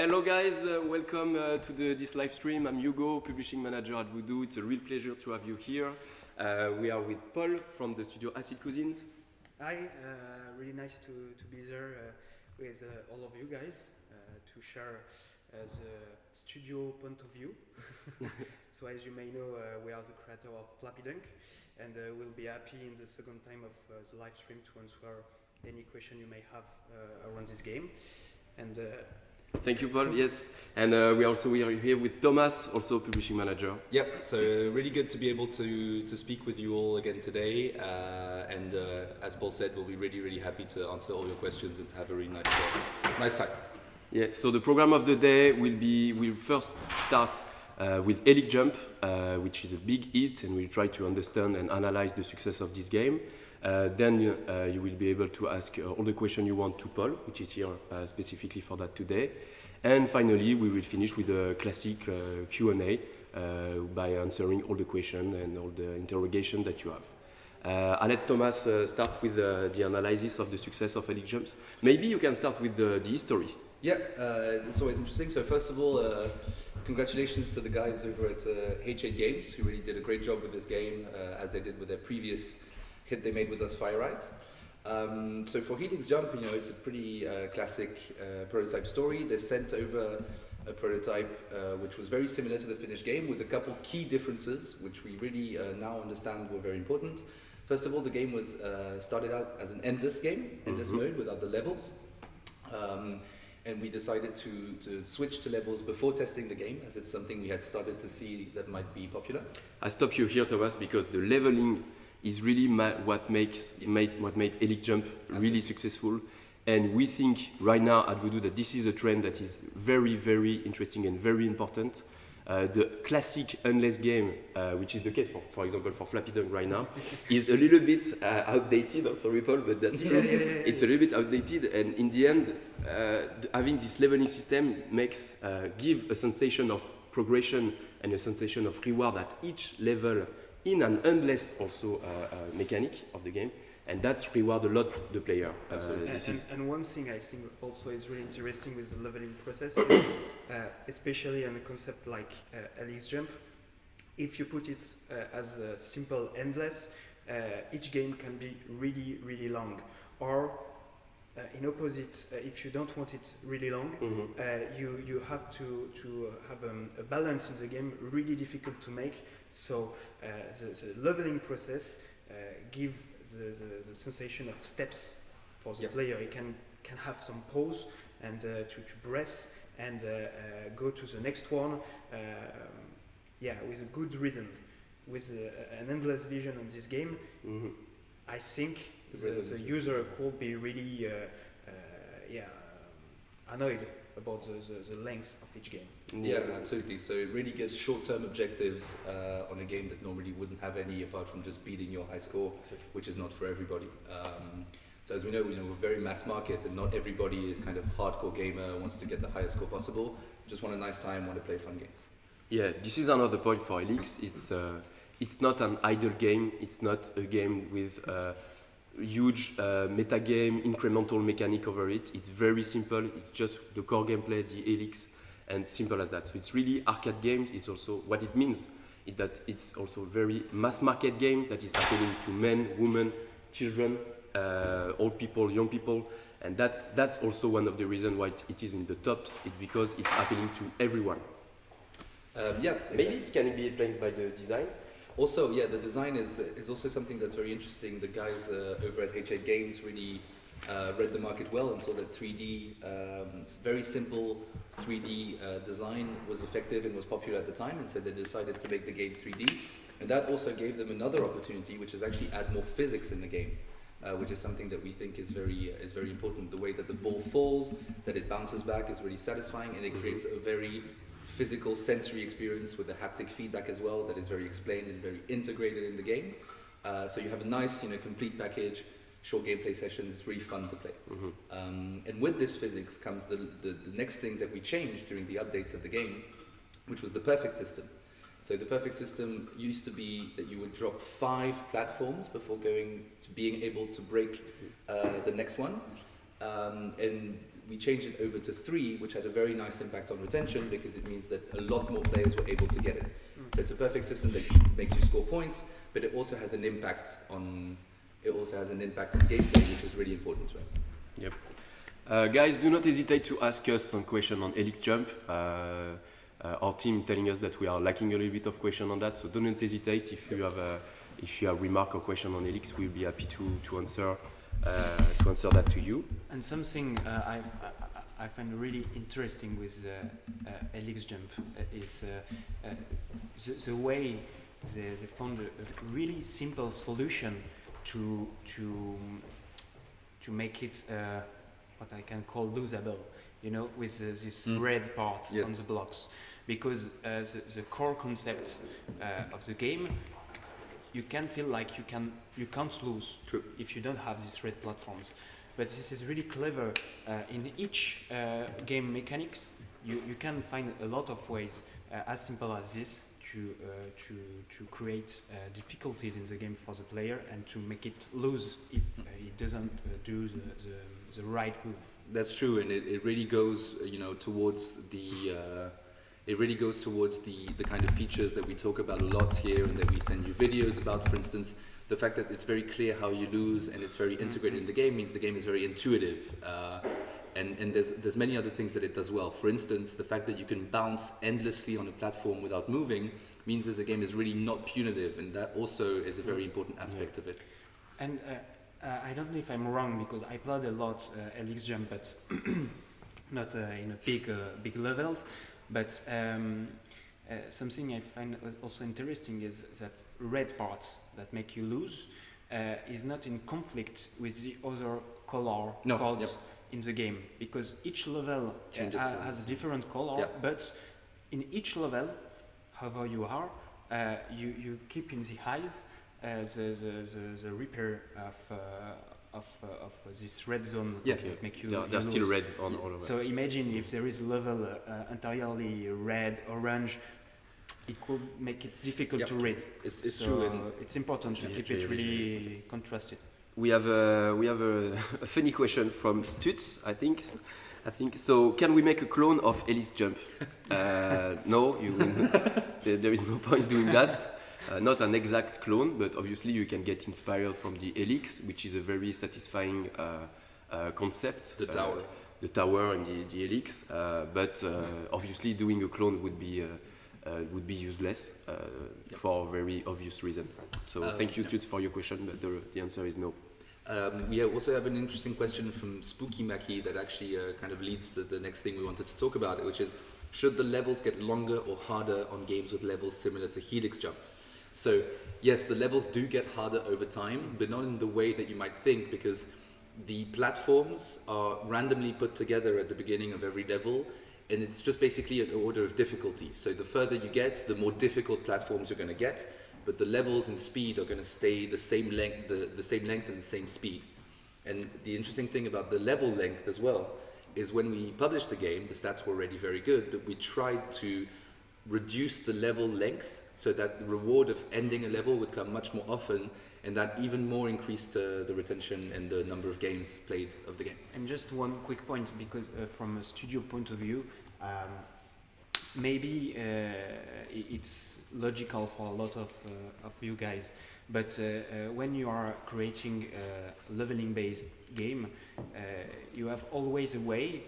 Hello guys, welcome to this live stream. I'm Hugo, publishing manager at Voodoo. It's a real pleasure to have you here. We are with Paul from the studio Acid Cousins. Hi, really nice to be there with all of you guys to share the studio point of view. So as you may know, we are the creator of Flappy Dunk, and we'll be happy in the second time of the live stream to answer any question you may have around this game. And thank you, Paul. Yes, and we are here with Thomas, also publishing manager. Yep. So really good to be able to speak with you all again today. And as Paul said, we'll be really happy to answer all your questions and to have a really nice time. Yeah. So the program of the day will first start with Elite Jump, which is a big hit, and we'll try to understand and analyze the success of this game. Then you will be able to ask all the questions you want to Paul, which is here specifically for that today. And finally, we will finish with a classic Q&A by answering all the questions and all the interrogation that you have. I'll let Thomas start with the analysis of the success of Elite Jumps. Maybe you can start with the history. Yeah, it's always interesting. So first of all, congratulations to the guys over at H8 Games, who really did a great job with this game, as they did with their previous hit they made with us, Fire Rides. So for Helix Jump, it's a pretty classic prototype story. They sent over a prototype which was very similar to the finished game, with a couple key differences, which we really now understand were very important. First of all, the game was started out as an endless game, endless mode without the levels. And we decided to switch to levels before testing the game, as it's something we had started to see that might be popular. I stop you here, Thomas, because the leveling is really what made Elite Jump really successful. And we think right now at Voodoo that this is a trend that is very interesting and very important. The classic endless game, which is the case for example for Flappy Dunk right now, is a little bit outdated. I'm sorry, Paul, but that's true. It's a little bit outdated, and in the end, having this leveling system give a sensation of progression and a sensation of reward at each level in an endless also mechanic of the game, and that's reward a lot the player. And one thing I think also is really interesting with the leveling process, is, especially on a concept like Elite Jump, if you put it as a simple endless, each game can be really long. Or in opposite, if you don't want it really long, you have to have a balance in the game, really difficult to make. So the leveling process gives the sensation of steps for the player. He can have some pause and to breath and go to the next one. With a good rhythm. With an endless vision on this game, I think the user could be really annoyed about the length of each game. Yeah, absolutely. So it really gives short-term objectives on a game that normally wouldn't have any, apart from just beating your high score, which is not for everybody. So as we know, we're very mass market, and not everybody is kind of hardcore gamer, wants to get the highest score possible. Just want a nice time, want to play a fun game. Yeah, this is another point for Helix. It's not an idle game. It's not a game with huge meta game, incremental mechanic over it. It's very simple. It's just the core gameplay, the Helix, and simple as that. So it's really arcade games. It's also what it means is that it's also very mass market game that is appealing to men, women, children, old people, young people, and that's also one of the reasons why it is in the tops. It's because it's appealing to everyone. Maybe it can be explained by the design. Also, the design is also something that's very interesting. The guys over at H8 Games really read the market well and saw that 3D, it's very simple 3D design was effective and was popular at the time, and so they decided to make the game 3D. And that also gave them another opportunity, which is actually add more physics in the game, which is something that we think is very important. The way that the ball falls, that it bounces back, is really satisfying, and it creates a very physical sensory experience with the haptic feedback as well that is very explained and very integrated in the game. So you have a nice, complete package, short gameplay sessions. It's really fun to play. And with this physics comes the next things that we changed during the updates of the game, which was the perfect system. So the perfect system used to be that you would drop 5 platforms before going to being able to break the next one. And we changed it over to 3, which had a very nice impact on retention because it means that a lot more players were able to get it. So it's a perfect system that makes you score points, but it also has an impact on gameplay, which is really important to us. Yep. Guys, do not hesitate to ask us some question on Helix Jump. Our team telling us that we are lacking a little bit of question on that, so don't hesitate if you have remark or question on Helix. We'll be happy to answer that to you. And something I find really interesting with Helix Jump is the way they found a really simple solution to make it what I can call losable, you know, with this red part on the blocks, because the core concept of the game, you can feel like you can't lose. True. If you don't have these red platforms. But this is really clever. In each game mechanics, you can find a lot of ways, as simple as this, to create difficulties in the game for the player and to make it lose if it doesn't do the right move. That's true, and it really goes, towards the kind of features that we talk about a lot here and that we send you videos about. For instance, the fact that it's very clear how you lose and it's very integrated in the game means the game is very intuitive. And there's many other things that it does well. For instance, the fact that you can bounce endlessly on a platform without moving means that the game is really not punitive, and that also is a very important aspect of it. And I don't know if I'm wrong, because I played a lot Helix Jump, but not in a big levels. But something I find also interesting is that red parts that make you lose is not in conflict with the other color codes in the game, because each level has a different color, but in each level, however you are, you keep in the eyes the repair of this red zone that make you they're still lose. red on all of So imagine if there is a level entirely red, orange, it could make it difficult to read. It's true, and it's important to keep it really contrasted. We have a funny question from Tuts, I think. So. Can we make a clone of Helix Jump? No, there is no point doing that. Not an exact clone, but obviously you can get inspired from the Helix, which is a very satisfying concept. The tower and the Helix. But obviously doing a clone would be useless for a very obvious reason. So thank you, Tuts, for your question, but the answer is no. We also have an interesting question from Spooky Mackie that actually kind of leads to the next thing we wanted to talk about, which is, should the levels get longer or harder on games with levels similar to Helix Jump? So yes, the levels do get harder over time, but not in the way that you might think, because the platforms are randomly put together at the beginning of every level, and it's just basically an order of difficulty. So the further you get, the more difficult platforms you're going to get, but the levels and speed are going to stay the same length, the same length and the same speed. And the interesting thing about the level length as well is when we published the game, the stats were already very good, but we tried to reduce the level length so that the reward of ending a level would come much more often, and that even more increased the retention and the number of games played of the game. And just one quick point, because from a studio point of view, maybe it's logical for a lot of you guys, but when you are creating a leveling based game, you have always a way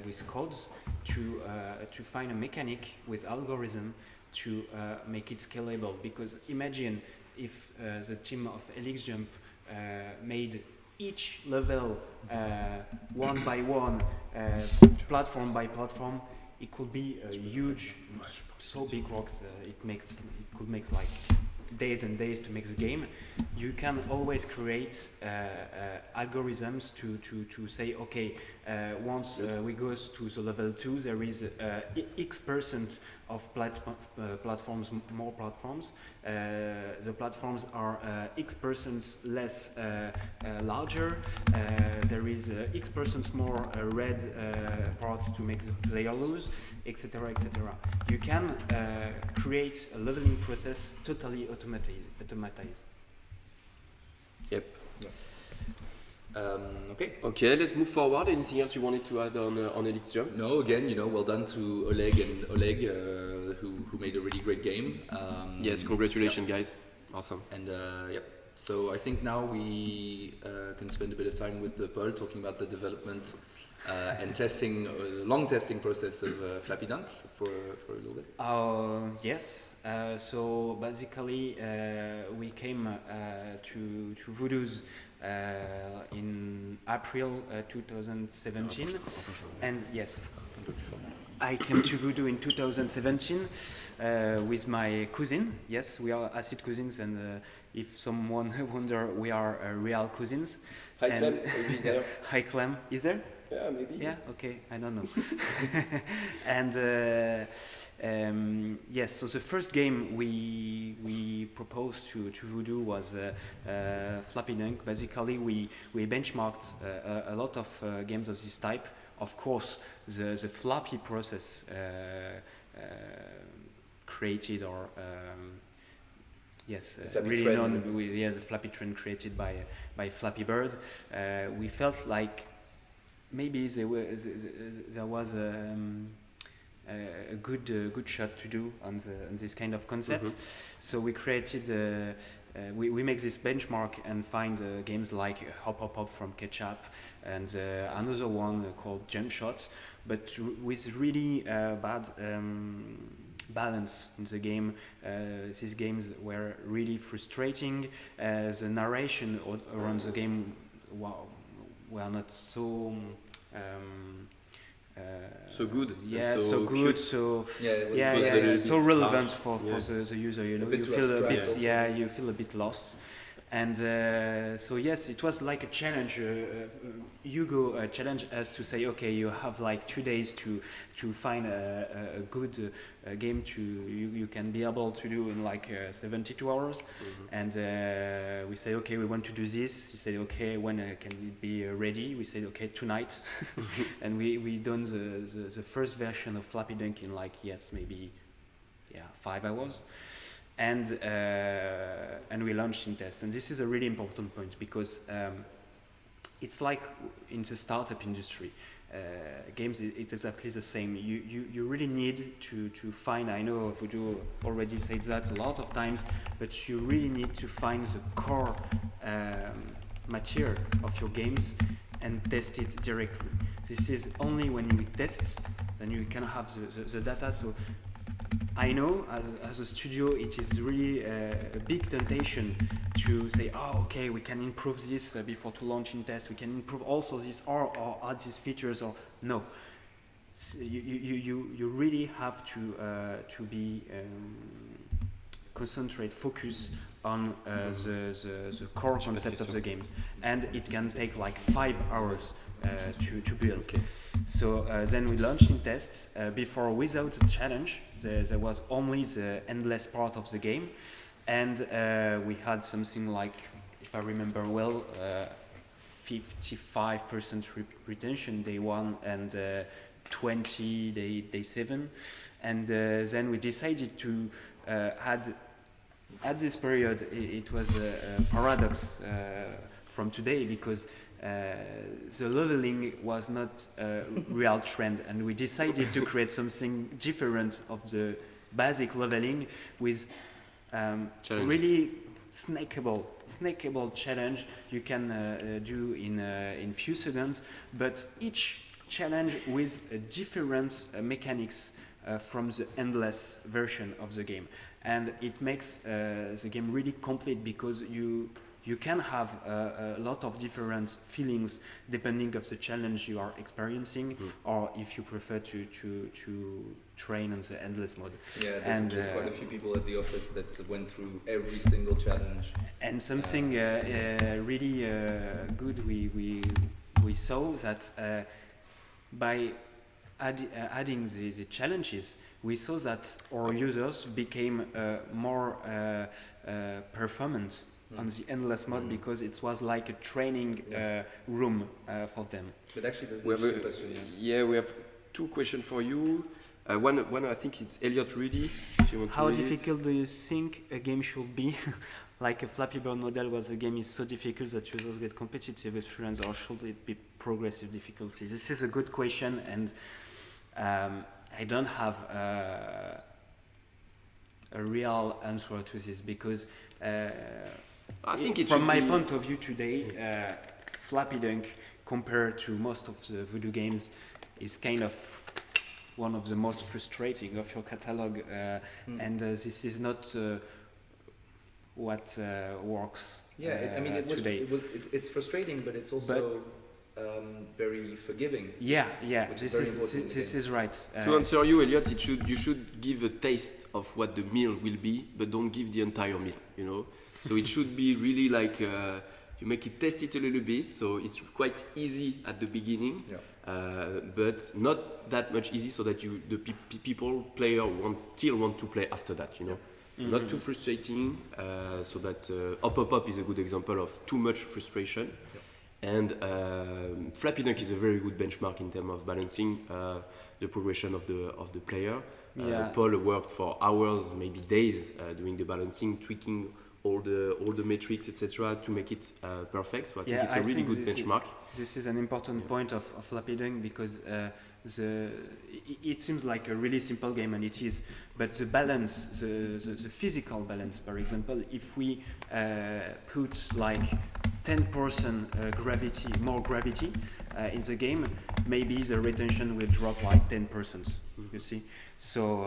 with codes to find a mechanic with algorithm to make it scalable. Because imagine if the team of Helix Jump made each level one by one, platform by platform, it could be a huge, so big rocks. It could make like days and days to make the game. You can always create algorithms to say, okay, once we go to the level 2, there is X% of platforms, more platforms. The platforms are X% less larger. There is X% more red parts to make the player lose, etc., etc. You can create a leveling process totally automatized. Yep. Okay. Okay, let's move forward. Anything else you wanted to add on Elix Jump? No, again, well done to Oleg and Oleg, who made a really great game. Yes, congratulations, guys. Awesome. And so I think now we can spend a bit of time with Paul talking about the development and testing, long testing process of Flappy Dunk for a little bit. Yes. So basically, we came to Voodoo's in April 2017, and yes, I came to Voodoo in 2017 with my cousin. Yes, we are acid cousins, and if someone wonder, we are real cousins. Hi, And- Clem. Maybe he's there. Hi, Clem. Is there? Yeah, maybe. Yeah. Okay. I don't know. And yes. So the first game we proposed to Voodoo was Flappy Dunk. Basically, we benchmarked a lot of games of this type. Of course, the Flappy process created or yes, Flappy really trend. known. The Flappy trend created by Flappy Bird. We felt like maybe there was a good shot to do on this kind of concept. So we created. We make this benchmark and find games like Hop Hop Hop from Ketchup and another one called Jump Shot, but with really bad balance in the game. These games were really frustrating. The narration around the game were not so. So good. Yeah, and so good. cute. So Yeah, it was, yeah, was yeah, a little yeah, so bit relevant harsh. for Yeah. the user. You know, bit you too feel a abstract bit. also. Yeah, you feel a bit lost. And so yes, it was like a challenge. Hugo challenged us to say, okay, you have like 2 days to find a good game you can be able to do in like 72 hours. And we say, okay, we want to do this. He said, okay, when can it be ready? We said, okay, tonight. And we done the first version of Flappy Dunk in like maybe 5 hours. And we launched in test. And this is a really important point because it's like in the startup industry. Games, it's exactly the same. You really need to find, I know Voodoo already said that a lot of times, but you really need to find the core material of your games and test it directly. This is only when you test, then you can have the data. So I know as a studio it is really a big temptation to say, oh okay, we can improve this before to launch in test, we can improve also this or add these features, or no. You really have to be focus on the core concept of the games, and it can take like 5 hours to build. Okay. So then we launched in tests. Before, without the challenge, there was only the endless part of the game, and we had something like, if I remember well, 55% retention day 1 and 20 day 7, and then we decided to add. At this period, it was a paradox from today, because the leveling was not a real trend, and we decided to create something different of the basic leveling with really snackable challenge you can do in few seconds, but each challenge with a different mechanics from the endless version of the game. And it makes the game really complete, because you can have a lot of different feelings depending of the challenge you are experiencing, or if you prefer to train on the endless mode. Yeah, And, there's quite a few people at the office that went through every single challenge. And something really good we saw that by adding the challenges, we saw that our users became more performant on the endless mode, because it was like a training room for them. But actually, there's an We have interesting question. yeah, we have 2 questions for you. One I think it's Elliot Rudy. If you want How to read it. difficult do you think a game should be? like a Flappy Bird model where the game is so difficult that users get competitive with friends, or should it be progressive difficulty? This is a good question, and I don't have a real answer to this, because I think it from should my be- point of view today, Flappy Dunk compared to most of the Voodoo games is kind of one of the most frustrating of your catalog, and this is not what works Yeah, I mean, today. it's frustrating, but it's also very forgiving. Yeah, Which this is very is important in this the is right. To answer you, Elliot, you should give a taste of what the meal will be, but don't give the entire meal. You know, so it should be really like you make it test it a little bit, so it's quite easy at the beginning, but not that much easy, so that player still want to play after that. You know, not too frustrating, so that Up is a good example of too much frustration. And Flappy Dunk is a very good benchmark in terms of balancing the progression of the player. Paul worked for hours, maybe days, doing the balancing, tweaking all the metrics, etc., to make it perfect. So I think it's a really good benchmark. This is an important point of Flappy Dunk, because it seems like a really simple game, and it is. But the balance, the physical balance, for example, if we put like 10% more gravity in the game, maybe the retention will drop like 10%. You see, so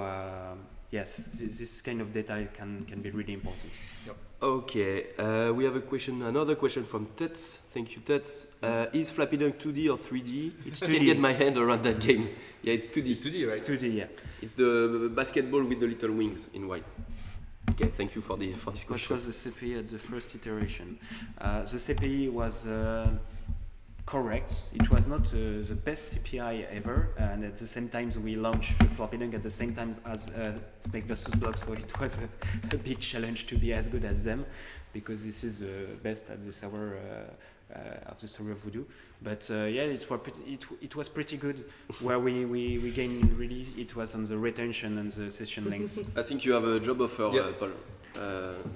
yes, this kind of data can be really important. Okay, we have another question from Tuts. Thank you, Tuts. Is Flappy Dunk 2D or 3D? It's I can't 2D. get my hand around that game. Yeah, it's 2D. It's 2D, right? 2D, yeah. It's the basketball with the little wings in white. Okay, thank you for this What question. was the CPI at the first iteration? The CPI was correct. It was not the best CPI ever, and at the same time we launched Flappy Dunk at the same time as Snake vs. Block, so it was a big challenge to be as good as them, because this is the best at the server of the server Voodoo. But yeah, it was pretty good. Where we gained really, it was on the retention and the session length. I think you have a job offer, Yeah. Paul,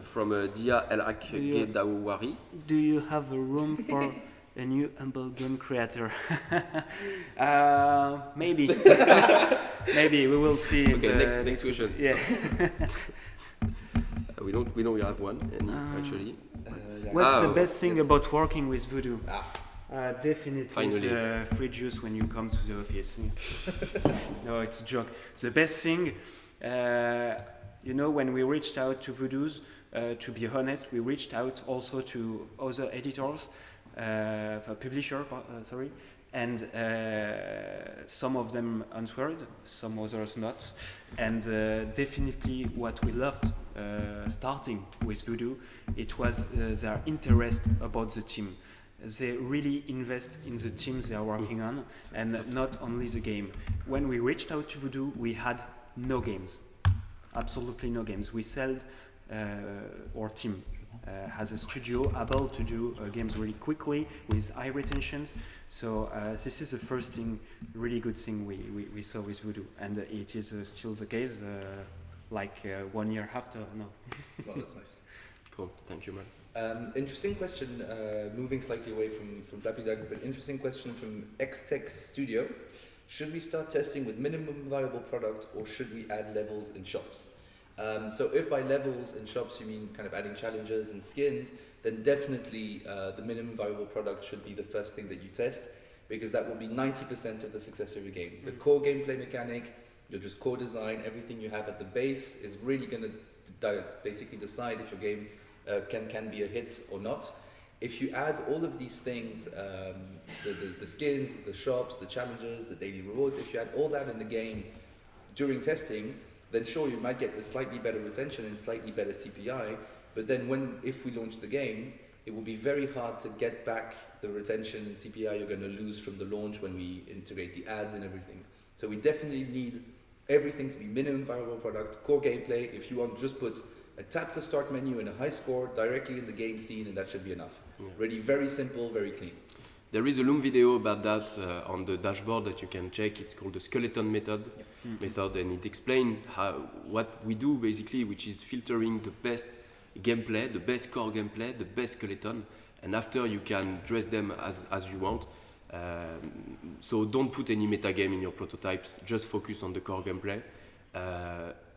from Dia El Hak Yeah. Gedawari. Do you have a room for a new humble game creator? Maybe. Maybe we will see. Okay, next question. Yeah. We don't have one actually. What's the Oh, best thing yes. about working with Voodoo? Definitely Finally. it's free juice when you come to the office. No, it's a joke. The best thing, when we reached out to Voodoo's, to be honest, we reached out also to other editors, publisher, sorry, and some of them answered, some others not. And definitely what we loved starting with Voodoo, it was their interest about the team. They really invest in the teams they are working on, and not only the game. When we reached out to Voodoo, we had no games, absolutely no games. We sold our team has a studio able to do games really quickly with high retentions. So this is the first thing, really good thing we saw with Voodoo, and it is still the case. 1 year after, no. Well, that's nice. Cool, thank you, man. Interesting question, moving slightly away from Flappy Dunk, but interesting question from Xtech Studio. Should we start testing with minimum viable product, or should we add levels in shops? So if by levels in shops you mean kind of adding challenges and skins, then definitely the minimum viable product should be the first thing that you test, because that will be 90% of the success of your game. The core gameplay mechanic, your just core design, everything you have at the base is really going to basically decide if your game can be a hit or not. If you add all of these things, the skins, the shops, the challenges, the daily rewards, if you add all that in the game during testing, then sure, you might get a slightly better retention and slightly better CPI, but then if we launch the game, it will be very hard to get back the retention and CPI you're going to lose from the launch when we integrate the ads and everything. So we definitely need everything to be minimum viable product, core gameplay. If you want, just put a tap to start menu and a high score directly in the game scene, and that should be enough. Yeah. Really very simple, very clean. There is a long video about that on the dashboard that you can check. It's called the skeleton method, and it explains what we do basically, which is filtering the best gameplay, the best core gameplay, the best skeleton, and after you can dress them as you want. So don't put any metagame in your prototypes, just focus on the core gameplay.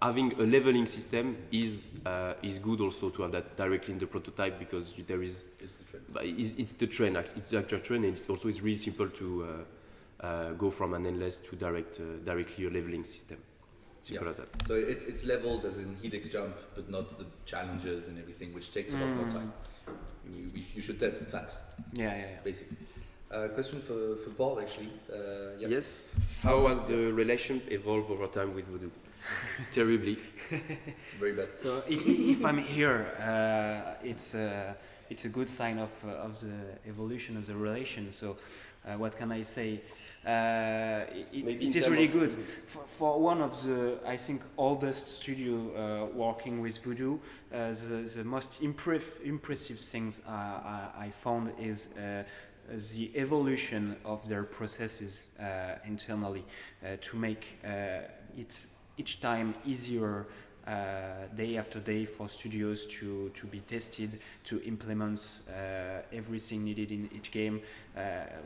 Having a leveling system is good also to have that directly in the prototype, because there is It's the trend. but it's the trend, it's the actual trend, and it's really simple to go from an endless to directly a leveling system. Simple as that. So it's levels as in helix jump, but not the challenges and everything, which takes a lot more time. You should test it fast, Yeah. basically. Question for Paul, actually. Yeah. Yes. How has the relation evolved over time with Voodoo? Terribly. Very bad. So if I'm here, it's a good sign of the evolution of the relation. So what can I say? It is really good for one of the, I think, oldest studio working with Voodoo. The most impressive things I found is the evolution of their processes internally to make it each time easier day after day for studios to be tested, to implement everything needed in each game.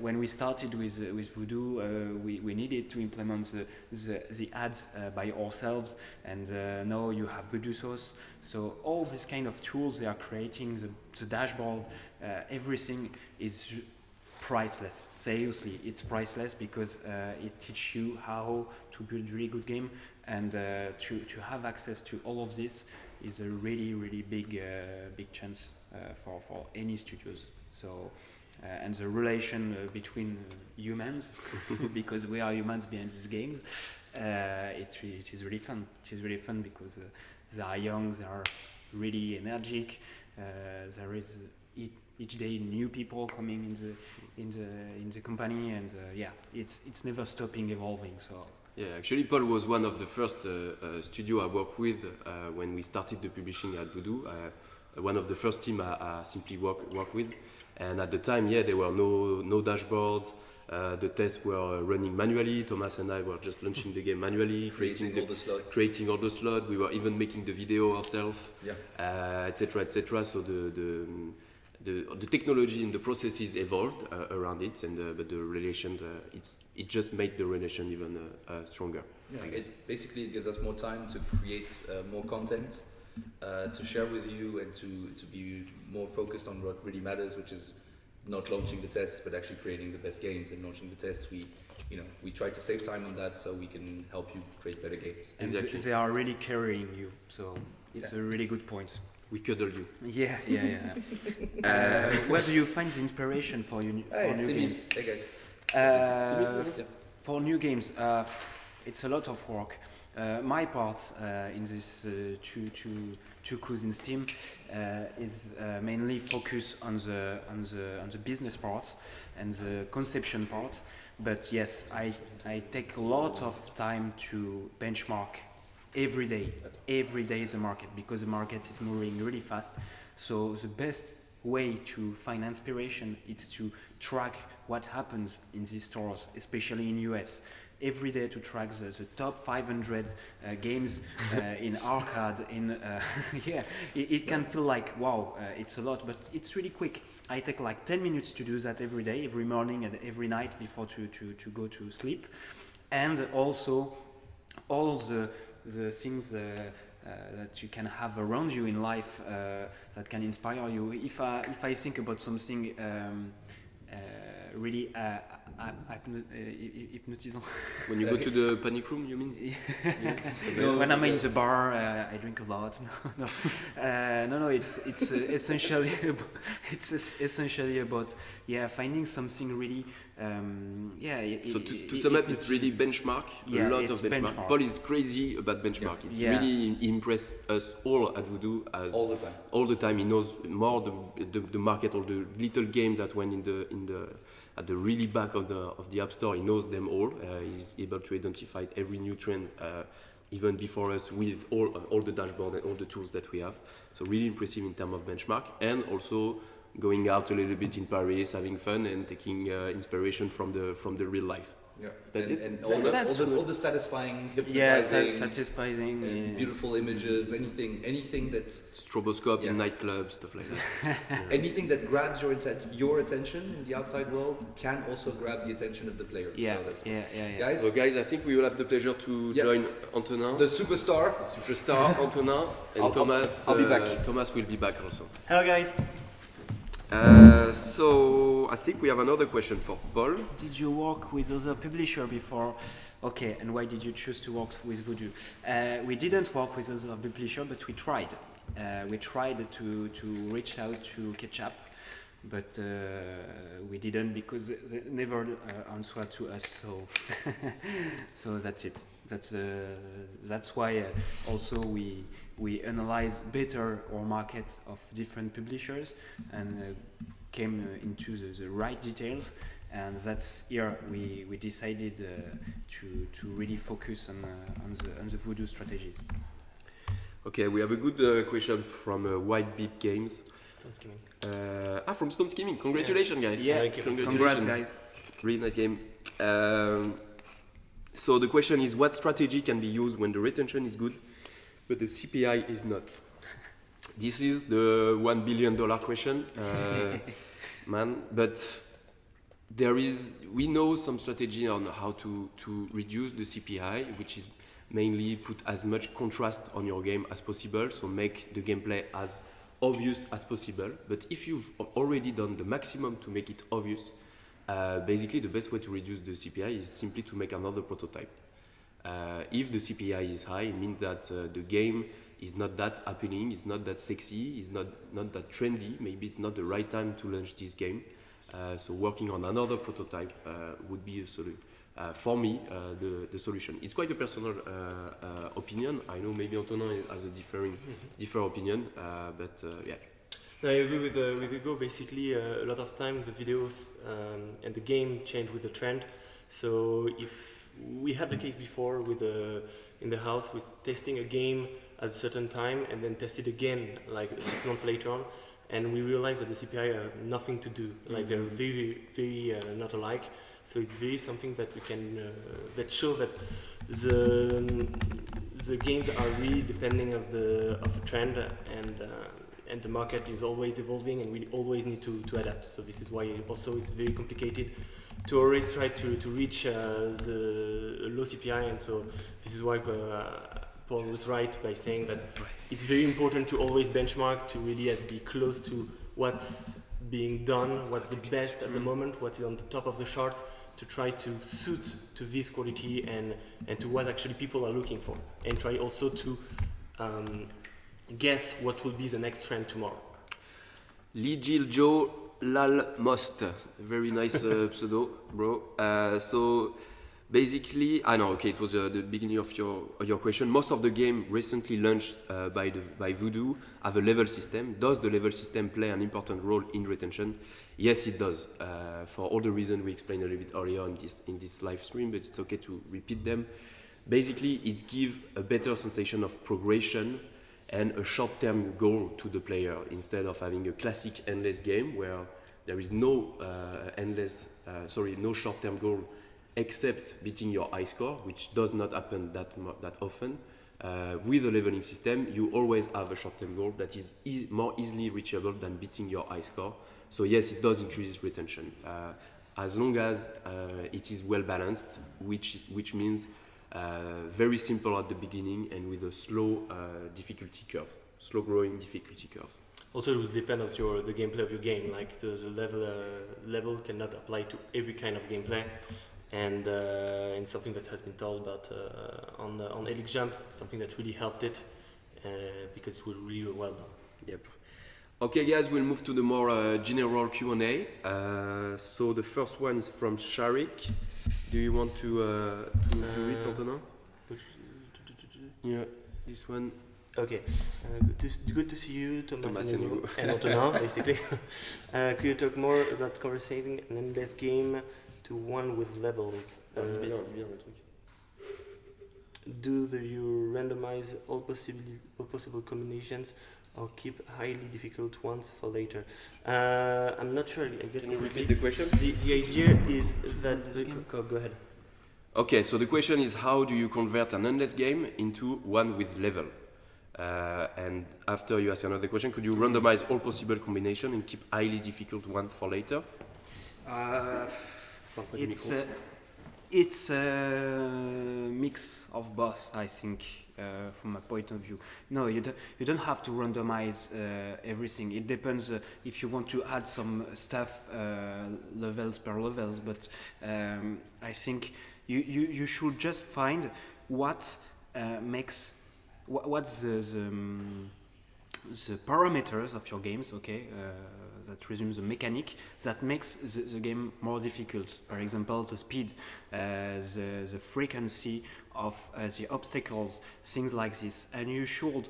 When we started with Voodoo, we needed to implement the ads by ourselves, and now you have Voodoo Sauce. So all these kind of tools they are creating, the dashboard, everything is priceless. Seriously, it's priceless, because it teaches you how to build really good game, and to have access to all of this is a really big chance for any studios. So and the relation between humans, because we are humans behind these games, it is really fun. It is really fun because they are young, they are really energetic. There is each day new people coming in the company, and it's never stopping evolving. So Yeah, actually, Paul was one of the first studio I worked with when we started the publishing at Voodoo. One of the first team I simply worked with, and at the time, there were no dashboard. The tests were running manually. Thomas and I were just launching the game manually, creating all the slots. We were even making the video ourselves, etc. So the technology and the processes evolved around it, and but the relation, it just made the relation even stronger. Yeah, basically it gives us more time to create more content, to share with you, and to be more focused on what really matters, which is not launching the tests, but actually creating the best games. And launching the tests, we try to save time on that so we can help you create better games. And they are really carrying you, so it's a really good point. We cuddle you. Yeah. Where do you find the inspiration for new games? Hey guys. For new games, it's a lot of work. My part in this two cousins team is mainly focused on the business part and the conception part. But yes, I take a lot of time to benchmark every day is the market, because the market is moving really fast. So the best way to find inspiration is to track what happens in these stores, especially in US. Every day to track the top 500 games in arcade. It can feel like wow, it's a lot, but it's really quick. I take like 10 minutes to do that every day, every morning and every night before to go to sleep. And also all the things that you can have around you in life that can inspire you. If I think about something really hypnotisant. When you go to the panic room, you mean? When I'm in the bar, I drink a lot. No. It's essentially about finding something really. So to sum up, it's really benchmark. A lot of benchmark. Paul is crazy about benchmark. It's really impressed us all at Voodoo. All the time, he knows more the market, all the little games that went at the really back of the app store. He knows them all. He's able to identify every new trend even before us with all the dashboard and all the tools that we have. So really impressive in terms of benchmark, and also going out a little bit in Paris, having fun and taking inspiration from the real life. Yeah. That's it? And That's all good. the satisfying, Yeah, hypnotizing, satisfying. and beautiful images, anything that's Stroboscope Yeah. in nightclubs, stuff like that. anything that grabs your attention in the outside world can also grab the attention of the player. Yeah, So that's yeah. Guys, So guys, I think we will have the pleasure to Yeah. join Antonin, the superstar. superstar Antonin, and Thomas. I'll be back. Thomas will be back also. Hello guys. So I think we have another question for Paul. Did you work with other publisher before? Okay, and why did you choose to work with Voodoo? We didn't work with other publisher, but we tried. We tried to reach out to Ketchup, but we didn't because they never answered to us. So, so that's it. That's why also we analyze better our market of different publishers and came into the right details. And that's here we decided to really focus on the Voodoo strategies. Okay, we have a good question from White Beep Games. Stone skimming. From Stone Skimming. Congratulations, guys. Yeah, Thank you. congrats, guys. Really nice game. So the question is, what strategy can be used when the retention is good, but the CPI is not? This is the $1 billion question, man. But we know some strategy on how to reduce the CPI, which is mainly put as much contrast on your game as possible, so make the gameplay as obvious as possible. But if you've already done the maximum to make it obvious, basically the best way to reduce the CPI is simply to make another prototype. If the CPI is high, it means that the game is not that appealing, it's not that sexy, it's not that trendy, maybe it's not the right time to launch this game. So working on another prototype would be a solution. For me, the solution. It's quite a personal opinion. I know maybe Antonin has a different opinion, but yeah. No, I agree with Hugo. Basically, a lot of time the videos and the game change with the trend. So if we had the case before with in the house with testing a game at a certain time and then test it again like 6 months later on, and we realized that the CPI have nothing to do. Like they're very, very not alike. So it's very something that we can that show that the games are really depending of the trend and the market is always evolving and we always need to adapt. So this is why also it's very complicated to always try to reach the low CPI, and so this is why Paul was right by saying that it's very important to always benchmark to really be close to what's being done, what's the best at the moment, what is on the top of the chart, to try to suit to this quality and to what actually people are looking for, and try also to guess what will be the next trend tomorrow. Ligil Joe Lal Most, very nice pseudo, bro. So basically, it was the beginning of your question. Most of the game recently launched by Voodoo have a level system. Does the level system play an important role in retention? Yes, it does. For all the reasons we explained a little bit earlier in this live stream, but it's okay to repeat them. Basically, it gives a better sensation of progression and a short-term goal to the player instead of having a classic endless game where there is no no short-term goal except beating your high score, which does not happen that often. With a leveling system, you always have a short-term goal that is more easily reachable than beating your high score. So yes, it does increase retention as long as it is well balanced, which means very simple at the beginning and with a slow difficulty curve, slow growing difficulty curve. Also, it will depend on the gameplay of your game. Like the level cannot apply to every kind of gameplay, and something that has been told about on Helix Jump, something that really helped it because it was really well done. Yep. Okay, guys, we'll move to the more general Q&A. So the first one is from Sharik. Do you want to read, Antonin? Yeah, this one. Okay, good to see you, Thomas and Hugo. and Antonin, basically. Could you talk more about conversating an endless game to one with levels? Do you randomize all possible combinations or keep highly difficult ones for later? I'm not sure. Can you repeat the question? The idea is that... Go ahead. Okay, so the question is how do you convert an endless game into one with level? And after you ask another question, could you randomize all possible combination and keep highly difficult one for later? It's a mix of both, I think, from my point of view. No, you don't have to randomize everything. It depends if you want to add some stuff, levels per levels, but I think you should just find what makes what's the parameters of your games, okay, that resumes the mechanic that makes the game more difficult. For example, the speed, the frequency of the obstacles, things like this. And you should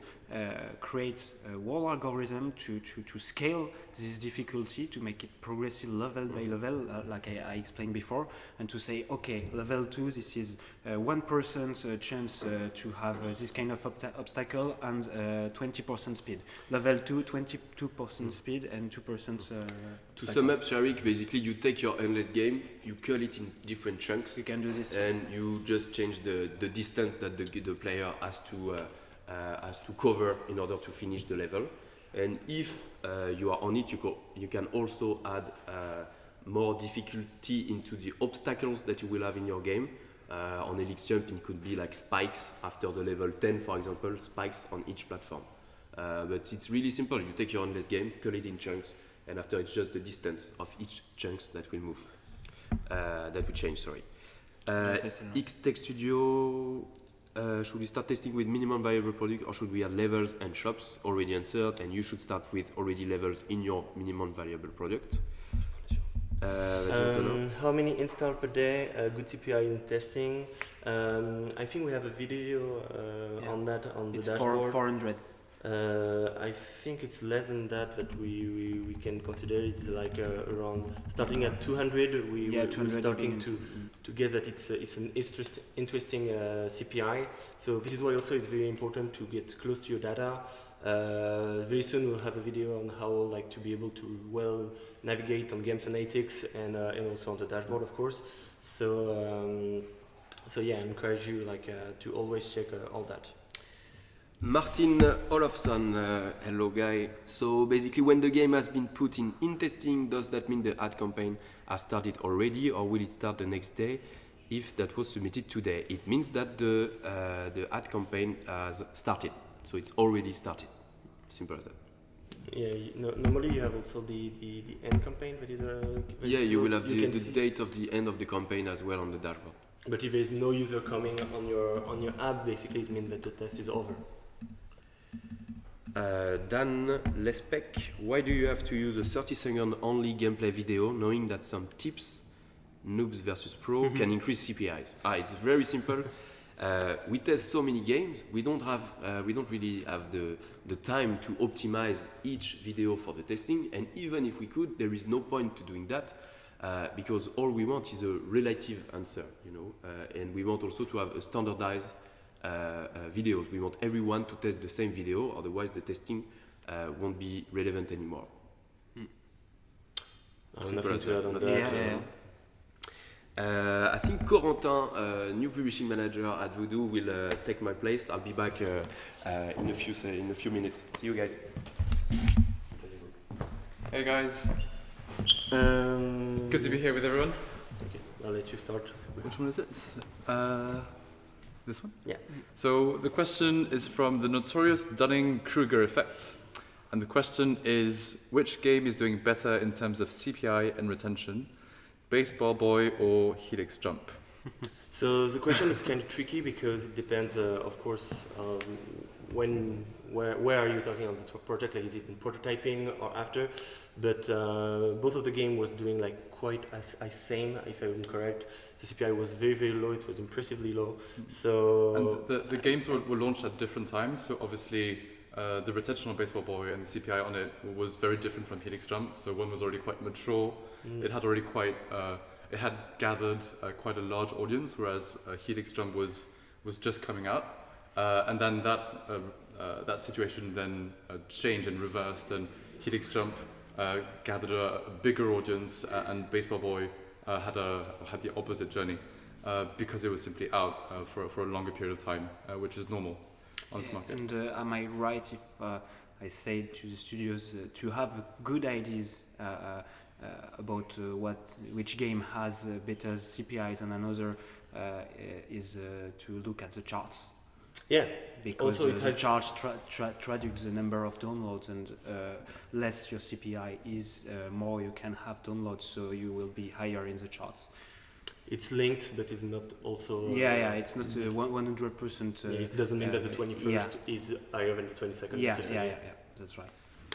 create a whole algorithm to scale this difficulty, to make it progressive level by level, like I explained before, and to say, okay, level 2, this is 1% chance to have this kind of obstacle and 20% speed. Level 2, 22% speed and 2% To sum up, Sharik, basically you take your endless game, you curl it in different chunks. You can do this. And you just change the distance that the player has to cover in order to finish the level. And if you are on it, you can also add more difficulty into the obstacles that you will have in your game. On Helix Jump, it could be like spikes after the level 10, for example, spikes on each platform. But it's really simple. You take your endless game, curl it in chunks, and after it's just the distance of each chunks that will move, that will change. Sorry. X Tech Studio. Should we start testing with minimum viable product, or should we add levels and shops? Already answered, and you should start with already levels in your minimum viable product. How many install per day? Good CPI in testing. I think we have a video on that on the dashboard. It's 400. I think it's less than that, but we can consider it like around starting at 200. We're starting to guess that it's an interesting CPI. So this is why also it's very important to get close to your data. Very soon we'll have a video on how like to be able to well navigate on games analytics and also on the dashboard, of course. So yeah, I encourage you like to always check all that. Martin Olofsson, hello guy. So basically when the game has been put in testing, does that mean the ad campaign has started already, or will it start the next day if that was submitted today? It means that the ad campaign has started, so it's already started. Simple as that. Yeah, normally you have also the end campaign that is yeah, you will have the date of the end of the campaign as well on the dashboard. But if there's no user coming on your app, basically it means that the test is over. Dan Lespec, why do you have to use a 30-second only gameplay video, knowing that some tips, noobs versus pro, can increase CPIs? It's very simple. We test so many games. We don't really have the time to optimize each video for the testing. And even if we could, there is no point to doing that because all we want is a relative answer, you know. And we want also to have a standardized videos. We want everyone to test the same video, otherwise the testing won't be relevant anymore. Nothing to add on that. I think Corentin, new publishing manager at Voodoo, will take my place. I'll be back in a few minutes. See you guys. Hey guys. Good to be here with everyone. Okay, I'll let you start. Which one is it? This one? Yeah. So the question is from the notorious Dunning-Kruger effect. And the question is, which game is doing better in terms of CPI and retention? Baseball Boy or Helix Jump? So the question is kind of tricky because it depends, of course, where are you talking on the project? Like, is it in prototyping or after? But both of the game was doing like quite as same, if I'm correct. The CPI was very, very low. It was impressively low. So and the games were launched at different times. So obviously the retention on Baseball Boy and the CPI on it was very different from Helix Jump. So one was already quite mature. It had already it had gathered quite a large audience, whereas Helix Jump was just coming out. And then that situation then changed and reversed, and Helix Jump gathered a bigger audience, and Baseball Boy had the opposite journey. because it was simply out for a longer period of time, which is normal on this market. And am I right if I say to the studios to have good ideas about which game has better CPIs than another is to look at the charts? Yeah, Because also it the has charts traduce the number of downloads, and less your CPI is, more you can have downloads, so you will be higher in the charts. it's linked, but it's not also. It's not 100%. It doesn't mean that the 21st is higher than the 22nd. Yeah, that's right.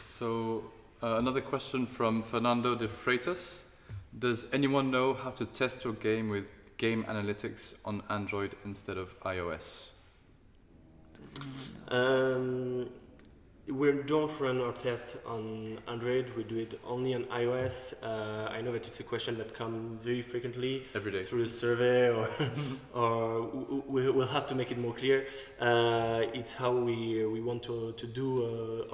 So another question from Fernando de Freitas. Does anyone know how to test your game with game analytics on Android instead of iOS? We don't run our test on Android. We do it only on iOS. I know that it's a question that comes very frequently Every day. through a survey, or we'll have to make it more clear. It's how we want to do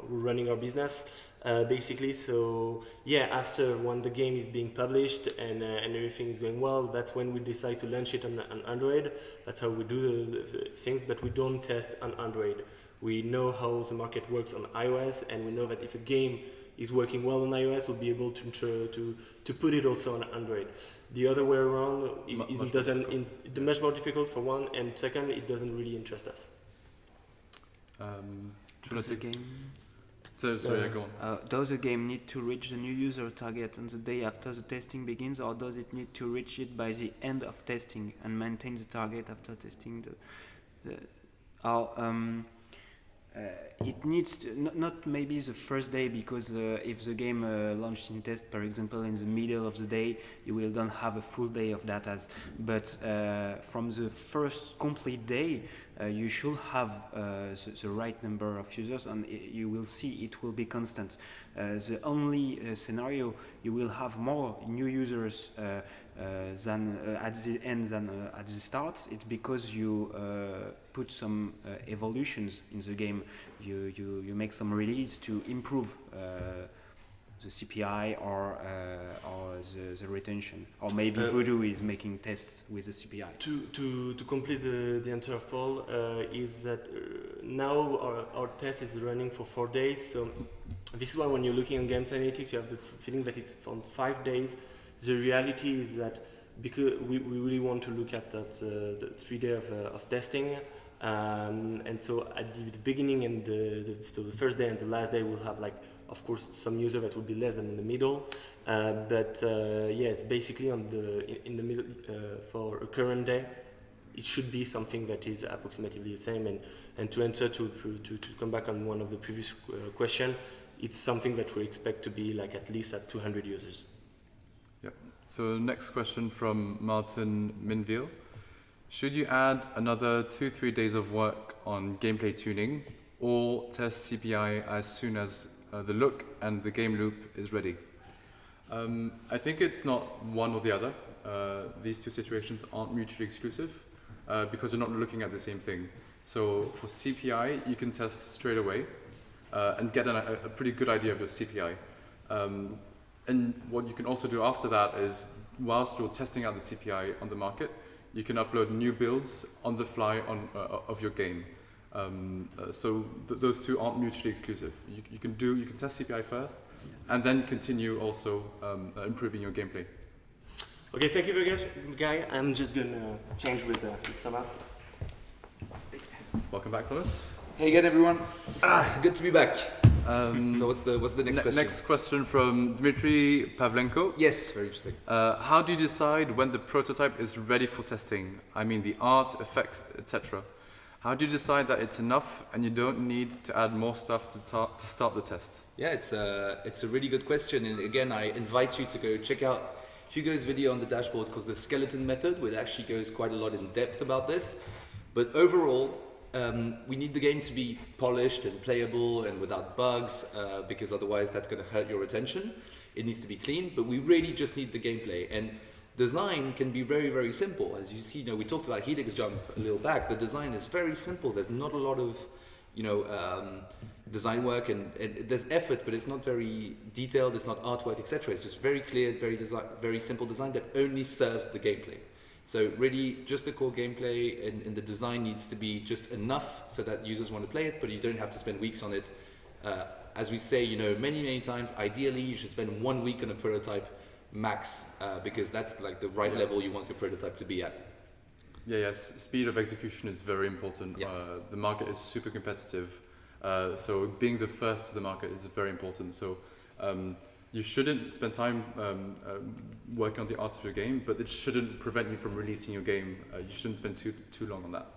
running our business, basically. So yeah, after when the game is being published and everything is going well, that's when we decide to launch it on Android. That's how we do the things, but we don't test on Android. We know how the market works on iOS, and we know that if a game is working well on iOS, we'll be able to put it also on Android. The other way around much more difficult for one, and second, it doesn't really interest us. Does the game? Go on. Does the game need to reach the new user target on the day after the testing begins, or does it need to reach it by the end of testing and maintain the target after testing? It needs to, not maybe the first day, because if the game launched in test, for example, in the middle of the day, you will don't have a full day of data. But from the first complete day, you should have the right number of users, and you will see it will be constant. The only scenario you will have more new users than at the end than at the start, it's because you put some evolutions in the game. You make some release to improve the CPI or the retention, or maybe Voodoo is making tests with the CPI. To complete the answer of Paul, is that now our test is running for 4 days. So this is why when you're looking on Games Analytics, you have the feeling that it's on 5 days. The reality is that because we really want to look at that the 3 days of testing, and so at the beginning and so the first day and the last day we'll have, like, of course, some user that will be less than in the middle, but it's basically in the middle for a current day. It should be something that is approximately the same. And to answer to come back on one of the previous question, it's something that we expect to be like at least at 200 users. Yep. So next question from Martin Minville. Should you add another 2-3 days of work on gameplay tuning, or test CPI as soon as the look and the game loop is ready? I think it's not one or the other. These two situations aren't mutually exclusive because you're not looking at the same thing. So for CPI, you can test straight away and get a pretty good idea of your CPI. And what you can also do after that is, whilst you're testing out the CPI on the market, you can upload new builds on the fly of your game. So those two aren't mutually exclusive. You can test CPI first, and then continue also improving your gameplay. Okay, thank you very much, Guy. I'm just gonna change with Thomas. Welcome back, Thomas. Hey again, everyone. Good to be back. So what's the next question? Next question from Dmitry Pavlenko. Yes, very interesting. How do you decide when the prototype is ready for testing? I mean, the art, effects, etc. How do you decide that it's enough and you don't need to add more stuff to start the test? Yeah, it's a really good question, and again, I invite you to go check out Hugo's video on the dashboard, because the skeleton method, which actually goes quite a lot in depth about this. But overall, we need the game to be polished and playable and without bugs, because otherwise that's going to hurt your retention. It needs to be clean, but we really just need the gameplay. And design can be very, very simple. As you see, we talked about Helix Jump a little back. The design is very simple. There's not a lot of, design work, and there's effort, but it's not very detailed. It's not artwork, etc. It's just very clear, very simple design that only serves the gameplay. So really, just the core gameplay and the design needs to be just enough so that users want to play it, but you don't have to spend weeks on it. As we say, many times, ideally you should spend 1 week on a prototype max, because that's like the right level you want your prototype to be at. Yes. Speed of execution is very important. Yeah. The market is super competitive, so being the first to the market is very important. So you shouldn't spend time working on the art of your game, but it shouldn't prevent you from releasing your game. You shouldn't spend too long on that.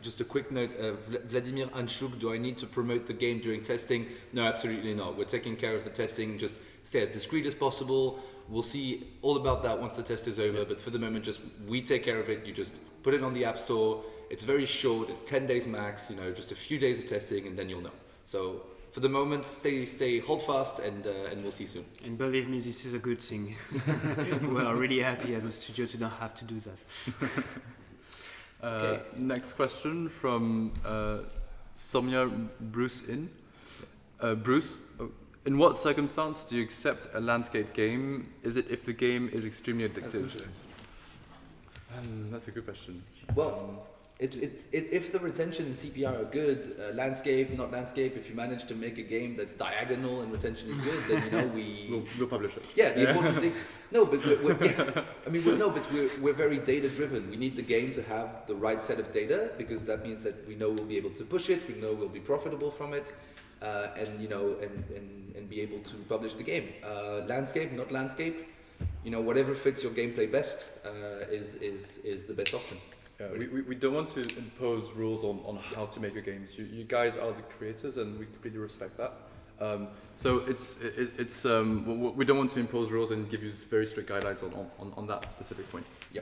Just a quick note, Vladimir Anshuk, do I need to promote the game during testing? No, absolutely not. We're taking care of the testing, just stay as discreet as possible. We'll see all about that once the test is over, but for the moment, we take care of it. You just put it on the App Store. It's very short, it's 10 days max, just a few days of testing and then you'll know. So for the moment, hold fast and we'll see soon. And believe me, this is a good thing. We are really happy as a studio to not have to do this. Okay. Next question from Somya Bruce Bruce, in what circumstance do you accept a landscape game? Is it if the game is extremely addictive? That's a good question. Well, if the retention and CPR are good, landscape, not landscape, if you manage to make a game that's diagonal and retention is good, then we'll publish it. Yeah, the important thing. No, but we're very data driven. We need the game to have the right set of data because that means that we know we'll be able to push it, we know we'll be profitable from it, and be able to publish the game. Landscape, not landscape, whatever fits your gameplay best is the best option. Yeah, we don't want to impose rules on how to make your games. You guys are the creators, and we completely respect that. So we don't want to impose rules and give you very strict guidelines on that specific point. Yeah,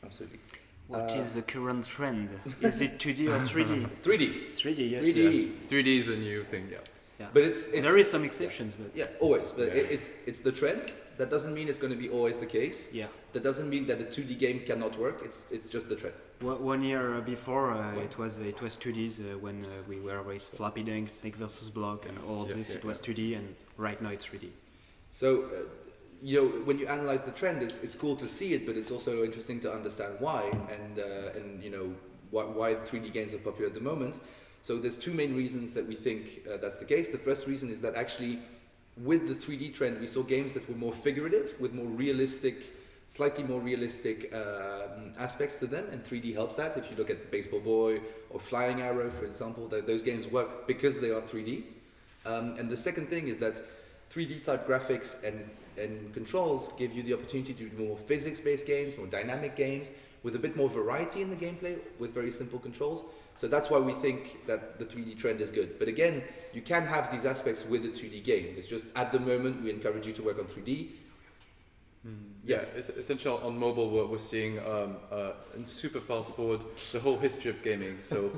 absolutely. What is the current trend? Is it 2D or 3D? 3D. 3D, yes. 3D. 3D is the new thing. Yeah. But it's there is some exceptions, but yeah, always. But it's the trend. That doesn't mean it's going to be always the case. yeah. That doesn't mean that a 2D game cannot work. It's just the trend. 1 year before, it was 2Ds when we were with Flappy Dunk, Snake vs. Block, and all of this. It was 2D, and right now it's 3D. So, when you analyze the trend, it's cool to see it, but it's also interesting to understand why and why 3D games are popular at the moment. So there's two main reasons that we think that's the case. The first reason is that actually, with the 3D trend, we saw games that were more figurative, with more realistic, slightly more realistic aspects to them, and 3D helps that. If you look at Baseball Boy or Flying Arrow, for example, those games work because they are 3D. And the second thing is that 3D type graphics and controls give you the opportunity to do more physics-based games, more dynamic games, with a bit more variety in the gameplay, with very simple controls. So that's why we think that the 3D trend is good. But again, you can have these aspects with a 2D game. It's just at the moment we encourage you to work on 3D. Yeah, essentially on mobile we're seeing and super fast forward the whole history of gaming. So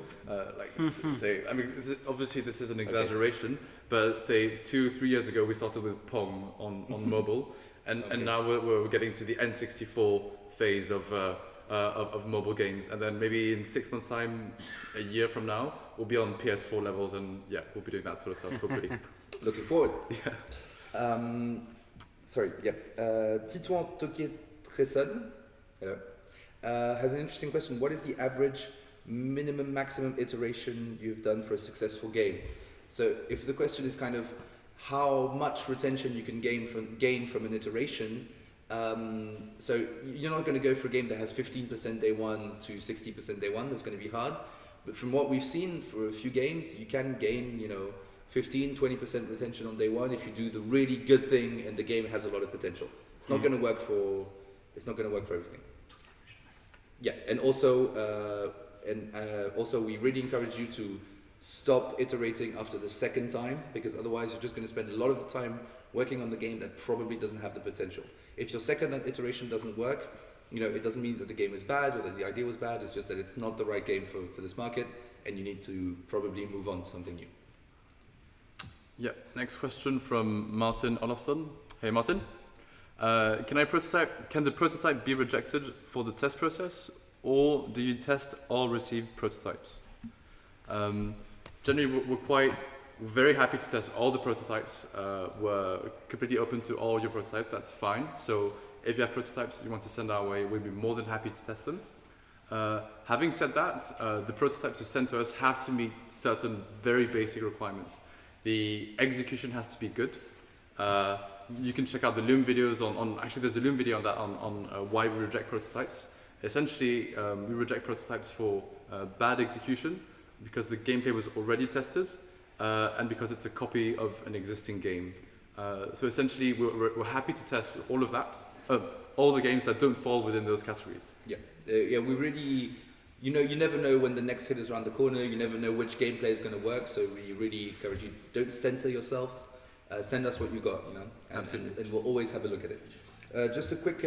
obviously this is an exaggeration, but say 2-3 years ago we started with Pong on mobile, and now we're getting to the N64 phase of mobile games, and then maybe in 6 months' time, a year from now, we'll be on PS4 levels, and we'll be doing that sort of stuff hopefully. Looking forward. Yeah. Titouan Toketreson has an interesting question. What is the average maximum iteration you've done for a successful game? So if the question is kind of how much retention you can gain from an iteration, so you're not going to go for a game that has 15% day one to 60% day one. That's going to be hard. But from what we've seen for a few games, you can gain, 15-20% retention on day one if you do the really good thing and the game has a lot of potential. It's not going to work for everything. Yeah, and also we really encourage you to stop iterating after the second time, because otherwise you're just going to spend a lot of time working on the game that probably doesn't have the potential. If your second iteration doesn't work, it doesn't mean that the game is bad or that the idea was bad. It's just that it's not the right game for this market, and you need to probably move on to something new. Yeah, next question from Martin Olofsson. Hey Martin, can the prototype be rejected for the test process, or do you test all received prototypes? Generally we're very happy to test all the prototypes. We're completely open to all your prototypes, that's fine. So if you have prototypes you want to send our way, we'd be more than happy to test them. Having said that, the prototypes you send to us have to meet certain very basic requirements. The execution has to be good. You can check out the Loom videos actually there's a Loom video on that on why we reject prototypes. Essentially, we reject prototypes for bad execution because the gameplay was already tested and because it's a copy of an existing game. So essentially, we're happy to test all of that, all the games that don't fall within those categories. Yeah, we really, you never know when the next hit is around the corner. You never know which gameplay is going to work. So we really encourage you, don't censor yourselves. Send us what you got, and we'll always have a look at it. Just a quick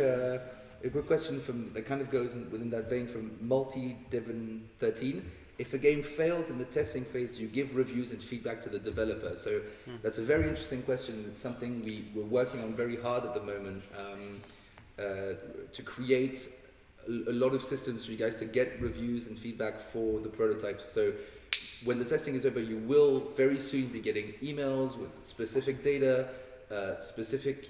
question that kind of goes within that vein from Multi-Devon13. If a game fails in the testing phase, do you give reviews and feedback to the developer? So that's a very interesting question. It's something we're working on very hard at the moment to create a lot of systems for you guys to get reviews and feedback for the prototypes. So when the testing is over, you will very soon be getting emails with specific data, specific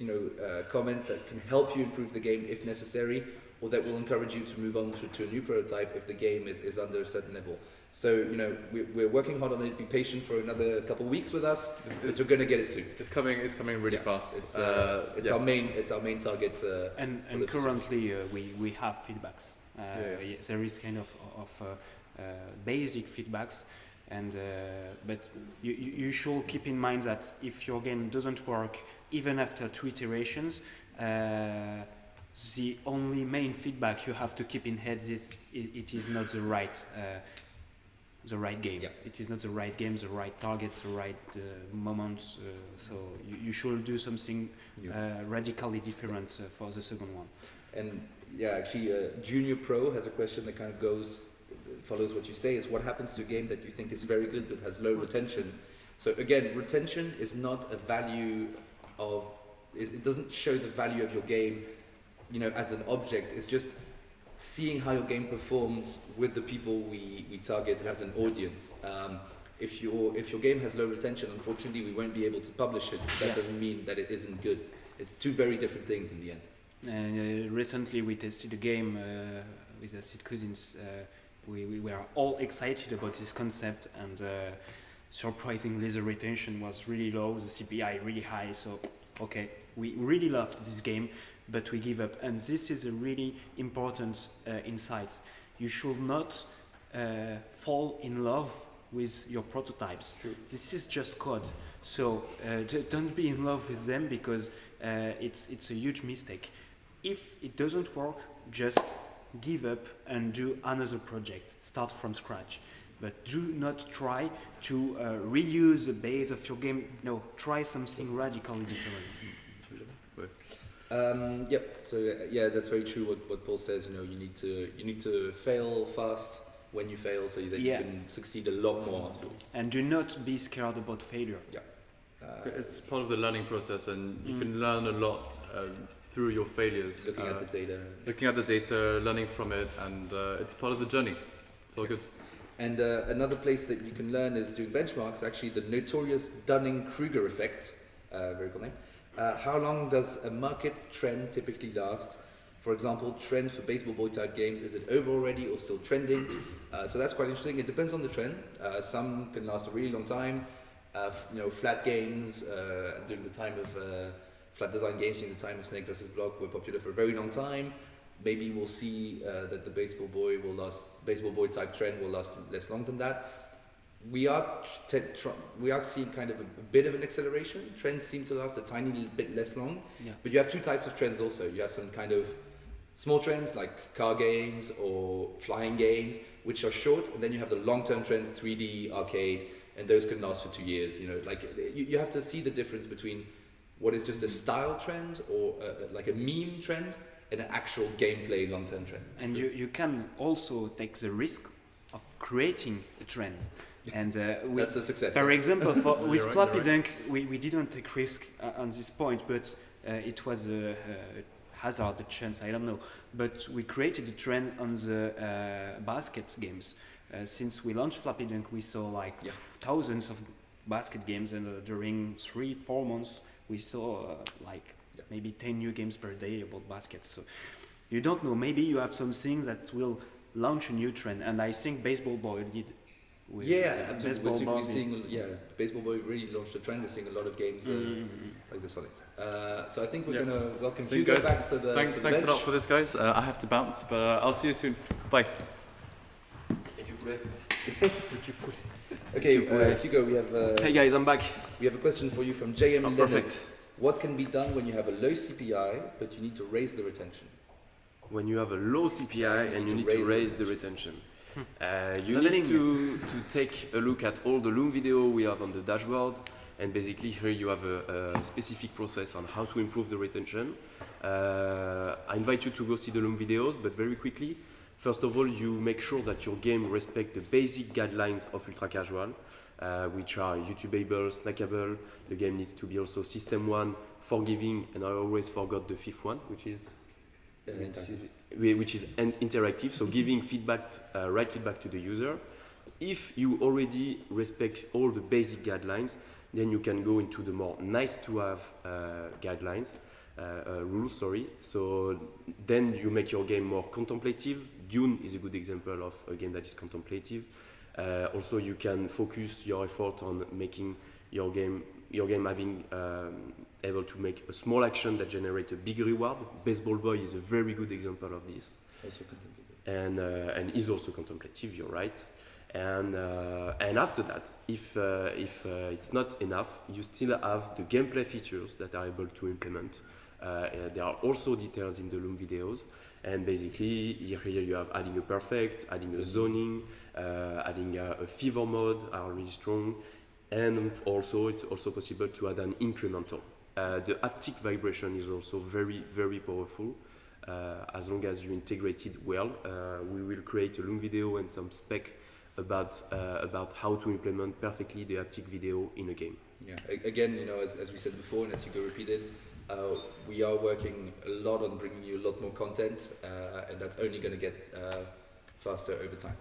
comments that can help you improve the game if necessary, or that will encourage you to move on to a new prototype if the game is under a certain level. So we're working hard on it. Be patient for another couple of weeks with us, because we're going to get it soon. It's coming really fast. It's our main target. And currently we have feedbacks. Yes, there is kind of basic feedbacks. And but you should keep in mind that if your game doesn't work even after 2 iterations, the only main feedback you have to keep in head is it is not the right game. Yeah. It is not the right game, the right target, the right moment. So you should do something radically different for the second one. And actually, Junior Pro has a question that kind of follows what you say, is what happens to a game that you think is very good but has low retention. So again, retention is not a value it doesn't show the value of your game, as an object. It's just seeing how your game performs with the people we target as an audience. If your game has low retention, unfortunately we won't be able to publish it. That doesn't mean that it isn't good. It's two very different things in the end. Recently we tested a game with Acid Cousins. We were all excited about this concept, and surprisingly the retention was really low, the CPI really high, so okay, we really loved this game, but we give up. And this is a really important insight. You should not fall in love with your prototypes. True. This is just code, so don't be in love with them, because it's a huge mistake. If it doesn't work, just give up and do another project. Start from scratch. But do not try to reuse the base of your game. No, try something radically different. So that's very true what Paul says. You need to fail fast when you fail, so that you can succeed a lot more afterwards. And do not be scared about failure. It's part of the learning process, and you can learn a lot through your failures. Looking at the data, learning from it, and it's part of the journey. It's all good. And another place that you can learn is doing benchmarks. Actually, the notorious Dunning-Kruger effect, very cool name. How long does a market trend typically last? For example, trend for baseball boy type games, is it over already or still trending? So that's quite interesting. It depends on the trend. Some can last a really long time. Flat games during the time of flat design games during the time of Snake vs. Block were popular for a very long time. Maybe we'll see that the baseball boy type trend will last less long than that. We are seeing kind of a bit of an acceleration. Trends seem to last a tiny little bit less long. Yeah. But you have two types of trends also. You have some kind of small trends like car games or flying games, which are short, and then you have the long-term trends, 3D, arcade, and those can last for 2 years. You have to see the difference between what is just a style trend or like a meme trend and an actual gameplay long-term trend. And you can also take the risk of creating a trend. And that's a success. For example, with You're Flappy right. Dunk, we didn't take risk on this point, but it was a hazard, a chance, I don't know. But we created a trend on the basket games. Since we launched Flappy Dunk, we saw thousands of basket games, and during 3-4 months, we saw maybe 10 new games per day about baskets. So you don't know. Maybe you have something that will launch a new trend, and I think Baseball Boy did. With Absolutely. Baseball We're Boy. seeing, Baseball Boy really launched a trend. We're seeing a lot of games like this on it. So I think we're going to welcome Thank you, Hugo guys. back to the Thanks to the a lot bench. for this, guys. I have to bounce, but I'll see you soon. Bye. Okay, Hugo, we have Hey guys, I'm back. we have a question for you from JM Oh, Leonard. perfect. What can be done when you have a low CPI but you need to raise the retention? When you have a low CPI and you need to raise the retention, you Leveling. need to take a look at all the Loom video we have on the dashboard, and basically here you have a specific process on how to improve the retention. I invite you to go see the Loom videos, but very quickly, first of all, you make sure that your game respects the basic guidelines of ultra casual, which are YouTubeable, snackable. The game needs to be also system one, forgiving, and I always forgot the fifth one, which is interactive, so giving feedback, right feedback to the user. If you already respect all the basic guidelines, then you can go into the more nice to have guidelines, rules, sorry. So then you make your game more contemplative. Dune is a good example of a game that is contemplative. Also, you can focus your effort on making your game having able to make a small action that generates a big reward. Baseball Boy is a very good example of this, Also contemplative. and is also contemplative. You're right. And after that, if it's not enough, you still have the gameplay features that are able to implement. There are also details in the Loom videos, and basically here you have adding a perfect, adding a zoning, adding a fever mode are really strong, and also it's also possible to add an incremental. The haptic vibration is also very, very powerful. As long as you integrate it well, we will create a Loom video and some spec about how to implement perfectly the haptic video in a game. Yeah. Again, as we said before, and as Hugo repeated, we are working a lot on bringing you a lot more content, and that's only going to get faster over time.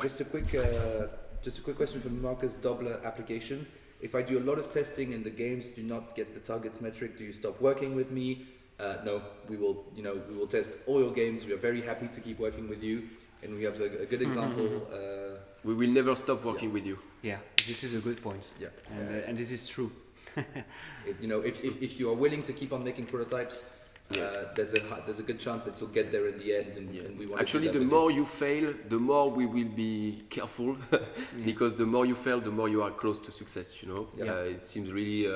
Just a quick question from Marcus Dobler Applications. If I do a lot of testing and the games do not get the targets metric, do you stop working with me? No, we will test all your games. We are very happy to keep working with you, and we have a good example. We will never stop working with you. Yeah, this is a good point. Yeah. And this is true. If you are willing to keep on making prototypes, there's a good chance that you'll get there in the end. And we want Actually, to do the that more you fail, the more we will be careful, because the more you fail, the more you are close to success. Yeah. It seems really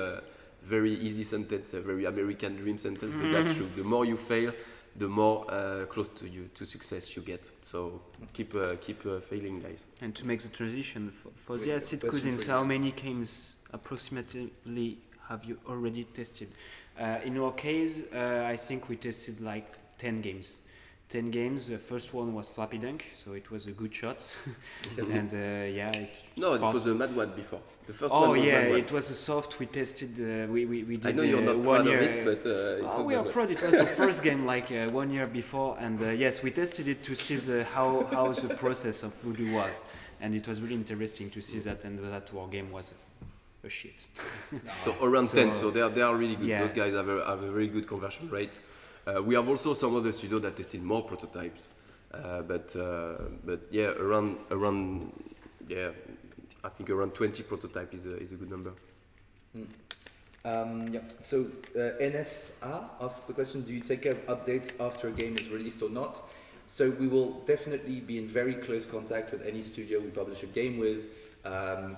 very easy sentence, a very American dream sentence, but that's true. The more you fail, the more close to success you get. So keep failing, guys. And to make the transition for Wait, the acid question cuisines, for you. how many games approximately have you already tested? In our case, I think we tested like 10 games. 10 games. The first one was Flappy Dunk, so it was a good shot. And No, it was a Mad One before. The first Oh one was yeah, Mad One. it was a soft. We tested. We did. I know you're not 1 proud year. of it, but it was We Mad are One. proud. It was the first game, like 1 year before, and yes, we tested it to see how the process of Voodoo was, and it was really interesting to see that, and that our game was a shit. So around So, 10, so they are really good. yeah. Those guys have a very good conversion rate. We have also some other studios that tested more prototypes, but yeah, around yeah, I think around 20 prototype is a good number. So NSA asks the question: do you take care of updates after a game is released or not? So we will definitely be in very close contact with any studio we publish a game with.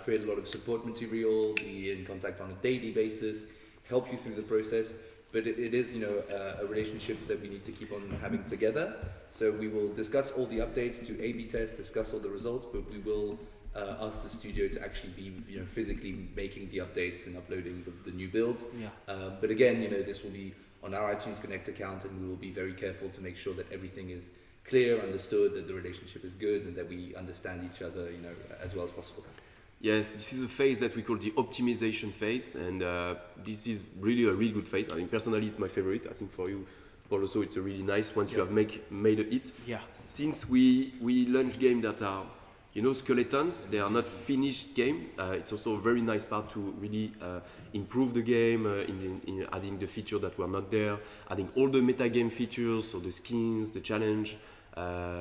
Create a lot of support material, be in contact on a daily basis, help you through the process. But it is, a relationship that we need to keep on having together. So we will discuss all the updates, do A/B tests, discuss all the results, but we will ask the studio to actually be, physically making the updates and uploading the new builds. Yeah. But again, this will be on our iTunes Connect account, and we will be very careful to make sure that everything is clear, understood, that the relationship is good, and that we understand each other, as well as possible. Yes, this is a phase that we call the optimization phase, and this is really a really good phase. I mean, personally, it's my favorite. I think for you, Paul, also, it's a really nice once you have made a hit. Yeah. Since we launch games that are, skeletons. They are not finished game. It's also a very nice part to really improve the game in adding the feature that were not there, adding all the meta game features, so the skins, the challenge,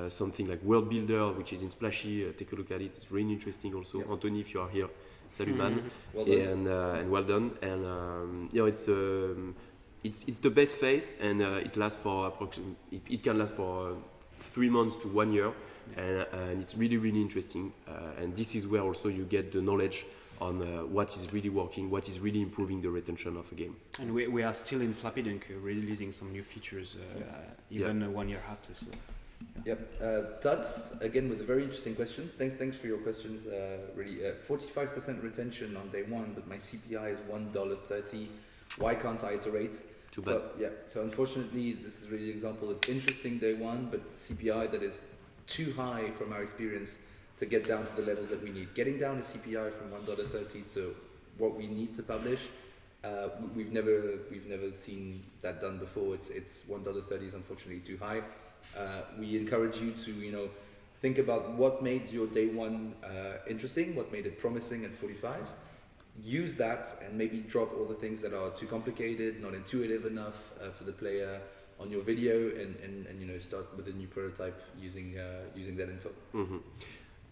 something like world builder, which is in Splashy. Take a look at it. It's really interesting also. Yeah. Anthony, if you are here, salut man, Well done. and well done. And it's the best phase, and it lasts for it can last for 3 months to 1 year, and it's really really interesting. And this is where also you get the knowledge on what is really working, what is really improving the retention of a game. And we are still in Flappy Dunk releasing some new features even 1 year after. So. Yep. Tuts, again with the very interesting questions. Thanks for your questions. Really, 45% retention on day one, but my CPI is $1.30. Why can't I iterate? Too bad. So unfortunately, this is really an example of interesting day one, but CPI that is too high from our experience to get down to the levels that we need. Getting down a CPI from $1.30 to what we need to publish, we've never seen that done before. It's $1.30 is unfortunately too high. We encourage you to think about what made your day one interesting, what made it promising at 45. Use that and maybe drop all the things that are too complicated, not intuitive enough for the player on your video, and start with a new prototype using that info. Mm-hmm.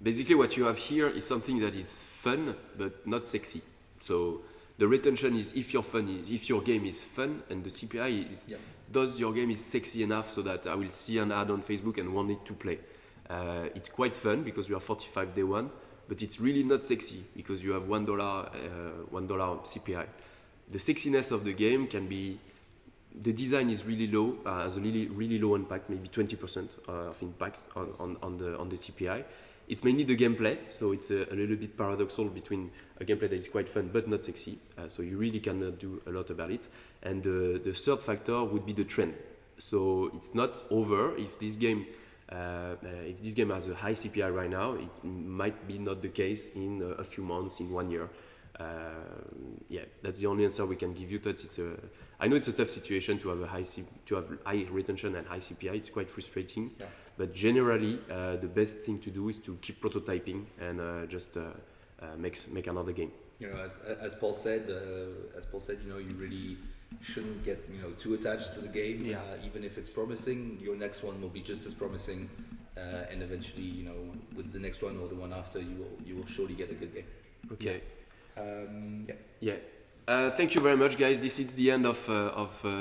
Basically, what you have here is something that is fun but not sexy. So the retention is if your game is fun, and the CPI is does your game is sexy enough so that I will see an ad on Facebook and want it to play. It's quite fun because you have 45 day one, but it's really not sexy because you have $1 CPI. The sexiness of the game can be, the design is really low, has a really low impact, maybe 20% of impact on the CPI. It's mainly the gameplay, so it's a little bit paradoxal between a gameplay that is quite fun but not sexy. So you really cannot do a lot about it. And the third factor would be the trend. So it's not over. If this game has a high CPI right now, it might be not the case in a few months, in 1 year. That's the only answer we can give you. I know it's a tough situation to have high retention and high CPI. It's quite frustrating. Yeah. But generally, the best thing to do is to keep prototyping and just make another game. As Paul said, you really shouldn't get too attached to the game. Yeah. Even if it's promising, your next one will be just as promising, and eventually, with the next one or the one after, you will surely get a good game. Okay. Yeah. Thank you very much, guys. This is the end of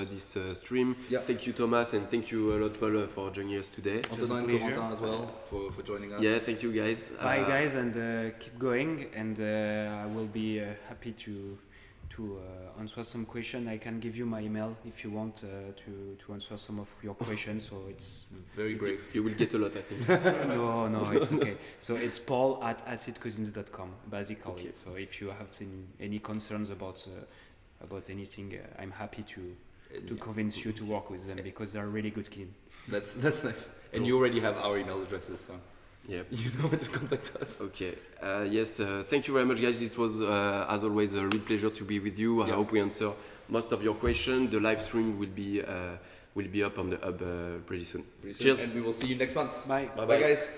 this stream. Yeah. Thank you, Thomas, and thank you a lot, Paul, for joining us today. Antonin, Corentin as well for joining us. Yeah, thank you, guys. Bye, guys, and keep going. And I will be happy to answer some question. I can give you my email if you want to answer some of your questions. So it's very brave. You will get a lot, I think. No, it's okay. So it's paul@acidcuisines.com basically. Okay. So if you have any concerns about anything, I'm happy to convince you to work with them because they're really good kid. That's nice. And you already have our email addresses, so. Yeah, you know where to contact us. Okay. Yes. Thank you very much, guys. This was, as always, a real pleasure to be with you. I hope we answer most of your questions. The live stream will be up on the hub pretty soon. Cheers, and we will see you next month. Bye. Bye, guys.